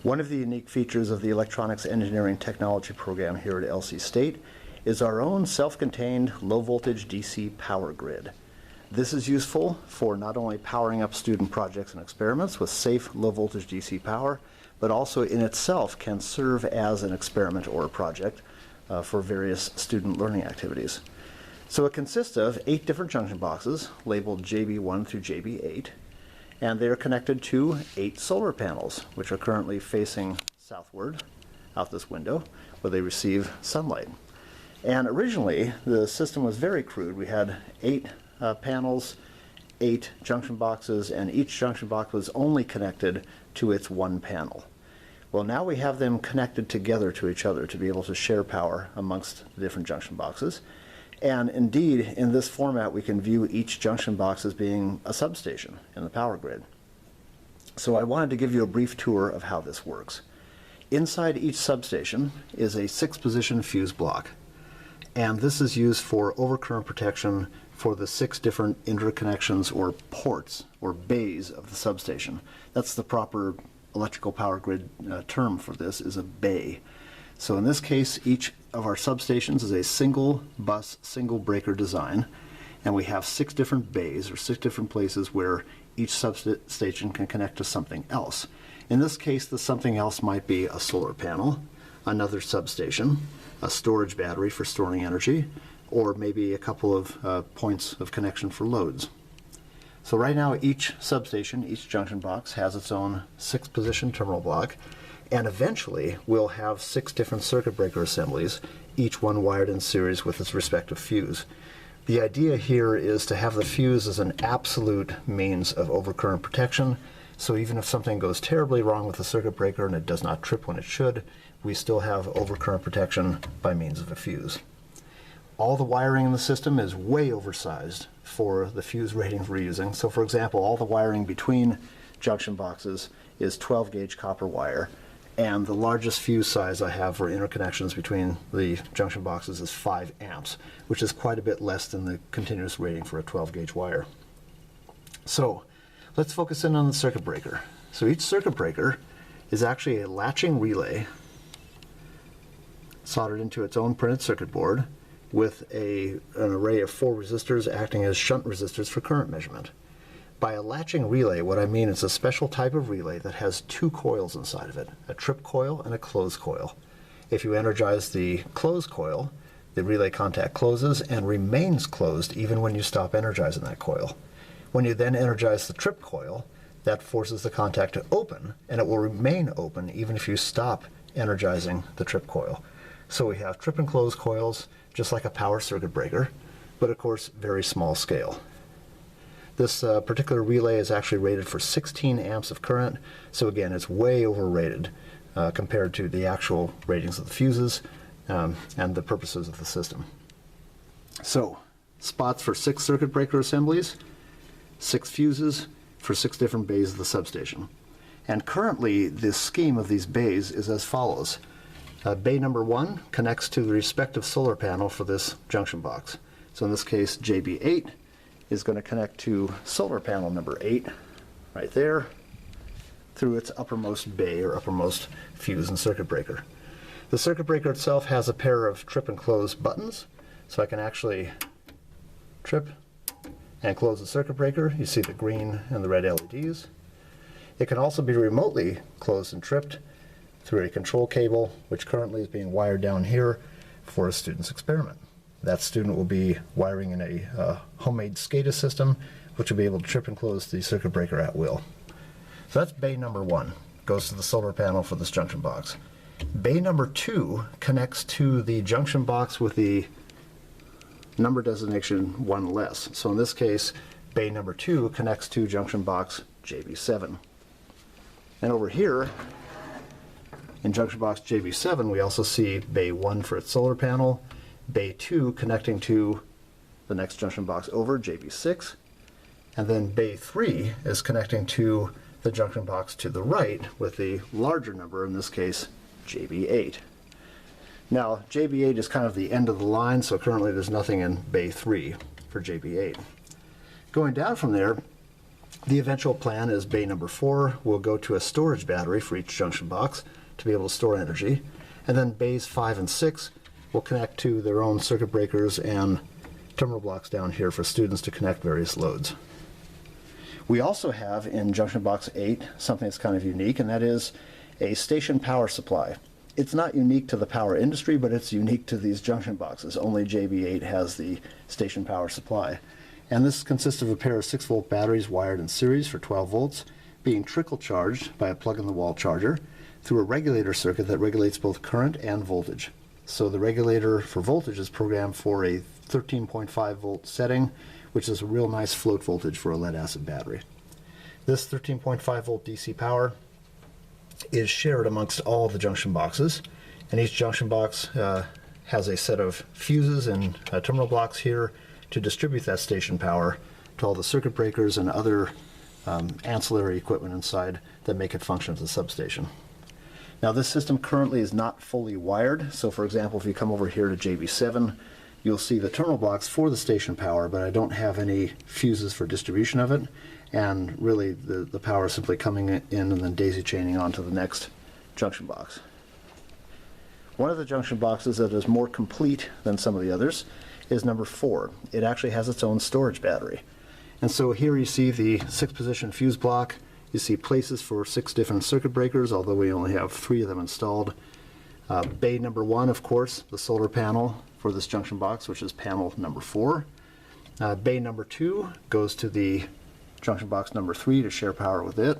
One of the unique features of the Electronics Engineering Technology program here at LC State is our own self-contained low-voltage DC power grid. This is useful for not only powering up student projects and experiments with safe low-voltage DC power, but also in itself can serve as an experiment or a project for various student learning activities. So it consists of 8 different junction boxes labeled JB1 through JB8, and they are connected to 8 solar panels, which are currently facing southward out this window, where they receive sunlight. And originally, the system was very crude. We had 8 panels, 8 junction boxes, and each junction box was only connected to its one panel. Well, now we have them connected together to each other to be able to share power amongst the different junction boxes. And indeed, in this format, we can view each junction box as being a substation in the power grid. So I wanted to give you a brief tour of how this works. Inside each substation is a 6-position fuse block. And this is used for overcurrent protection for the 6 different interconnections or ports or bays of the substation. That's the proper electrical power grid term for this, is a bay. So in this case, each of our substations is a single bus, single breaker design, and we have 6 different bays or 6 different places where each substation can connect to something else. In this case, the something else might be a solar panel, another substation, a storage battery for storing energy, or maybe a couple of points of connection for loads. So right now each substation, each junction box has its own 6-position terminal block, and eventually we'll have 6 different circuit breaker assemblies, each one wired in series with its respective fuse. The idea here is to have the fuse as an absolute means of overcurrent protection, so even if something goes terribly wrong with the circuit breaker and it does not trip when it should, we still have overcurrent protection by means of a fuse. All the wiring in the system is way oversized for the fuse ratings we're using. So for example, all the wiring between junction boxes is 12-gauge copper wire, and the largest fuse size I have for interconnections between the junction boxes is 5 amps, which is quite a bit less than the continuous rating for a 12-gauge wire. So let's focus in on the circuit breaker. So each circuit breaker is actually a latching relay soldered into its own printed circuit board with an array of 4 resistors acting as shunt resistors for current measurement. By a latching relay, what I mean is a special type of relay that has 2 coils inside of it, a trip coil and a closed coil. If you energize the closed coil, the relay contact closes and remains closed even when you stop energizing that coil. When you then energize the trip coil, that forces the contact to open, and it will remain open even if you stop energizing the trip coil. So we have trip and closed coils, just like a power circuit breaker, but of course very small scale. This particular relay is actually rated for 16 amps of current, so again it's way overrated compared to the actual ratings of the fuses and the purposes of the system. So spots for 6 circuit breaker assemblies, 6 fuses for 6 different bays of the substation. And currently the scheme of these bays is as follows. Bay number 1 connects to the respective solar panel for this junction box. So in this case, JB8 is going to connect to solar panel number 8, right there, through its uppermost bay or uppermost fuse and circuit breaker. The circuit breaker itself has a pair of trip and close buttons, so I can actually trip and close the circuit breaker. You see the green and the red LEDs. It can also be remotely closed and tripped through a control cable, which currently is being wired down here for a student's experiment. That student will be wiring in a homemade SCADA system, which will be able to trip and close the circuit breaker at will. So that's bay number 1, goes to the solar panel for this junction box. Bay number 2 connects to the junction box with the number designation 1 less. So in this case, bay number 2 connects to junction box JB7. And over here, in junction box JB7, we also see bay 1 for its solar panel, bay 2 connecting to the next junction box over, JB6, and then bay 3 is connecting to the junction box to the right with the larger number, in this case JB8. Now JB8 is kind of the end of the line, so currently there's nothing in bay 3 for JB8. Going down from there, The eventual plan is bay number 4 will go to a storage battery for each junction box to be able to store energy, and then bays 5 and 6 will connect to their own circuit breakers and terminal blocks down here for students to connect various loads. We also have in junction box 8 something that's kind of unique, and that is a station power supply. It's not unique to the power industry, but it's unique to these junction boxes. Only JB8 has the station power supply. And this consists of a pair of 6-volt batteries wired in series for 12 volts, being trickle charged by a plug-in-the-wall charger through a regulator circuit that regulates both current and voltage. So the regulator for voltage is programmed for a 13.5 volt setting, which is a real nice float voltage for a lead-acid battery. This 13.5 volt DC power is shared amongst all the junction boxes, and each junction box has a set of fuses and terminal blocks here to distribute that station power to all the circuit breakers and other ancillary equipment inside that make it function as a substation. Now, this system currently is not fully wired, so for example, if you come over here to JB7, you'll see the terminal blocks for the station power, but I don't have any fuses for distribution of it, and really the power is simply coming in and then daisy chaining onto the next junction box. One of the junction boxes that is more complete than some of the others is number 4. It actually has its own storage battery. And so here you see the 6-position fuse block. You see places for 6 different circuit breakers, although we only have 3 of them installed. Bay number 1, of course, the solar panel for this junction box, which is panel number 4. Bay number 2 goes to the junction box number 3 to share power with it.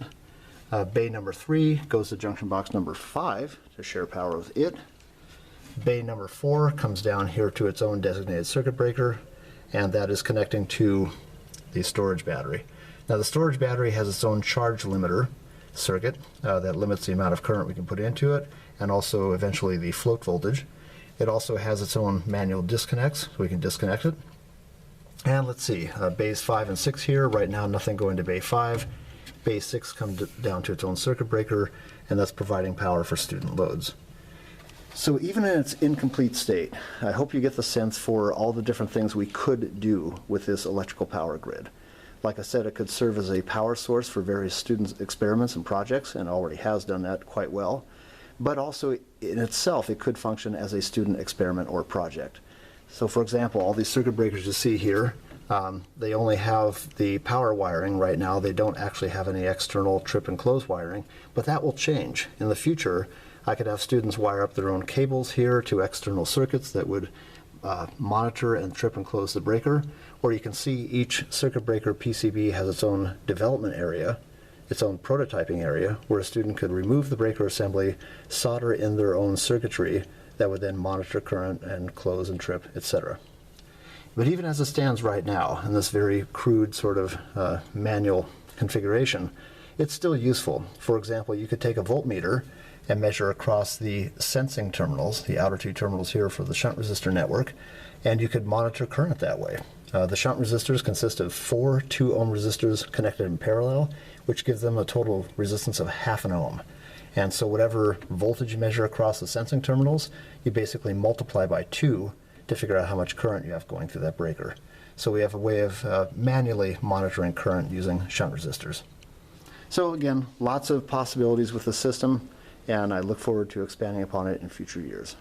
Bay number 3 goes to junction box number 5 to share power with it. Bay number 4 comes down here to its own designated circuit breaker, and that is connecting to the storage battery. Now, the storage battery has its own charge limiter circuit that limits the amount of current we can put into it, and also eventually the float voltage. It also has its own manual disconnects, so we can disconnect it. And let's see, bays 5 and 6 here. Right now, nothing going to bay 5. Bay 6 comes down to its own circuit breaker, and that's providing power for student loads. So even in its incomplete state, I hope you get the sense for all the different things we could do with this electrical power grid. Like I said, it could serve as a power source for various students' experiments and projects, and already has done that quite well. But also, in itself, it could function as a student experiment or project. So for example, all these circuit breakers you see here, they only have the power wiring right now. They don't actually have any external trip and close wiring, but that will change. In the future, I could have students wire up their own cables here to external circuits that would monitor and trip and close the breaker. Or you can see each circuit breaker PCB has its own development area, its own prototyping area, where a student could remove the breaker assembly, solder in their own circuitry that would then monitor current and close and trip, etc. But even as it stands right now, in this very crude sort of manual configuration, it's still useful. For example, you could take a voltmeter and measure across the sensing terminals, the outer 2 terminals here for the shunt resistor network, and you could monitor current that way. The shunt resistors consist of 4 2-ohm resistors connected in parallel, which gives them a total resistance of ½ ohm. And so whatever voltage you measure across the sensing terminals, you basically multiply by 2 to figure out how much current you have going through that breaker. So we have a way of manually monitoring current using shunt resistors. So again, lots of possibilities with the system, and I look forward to expanding upon it in future years.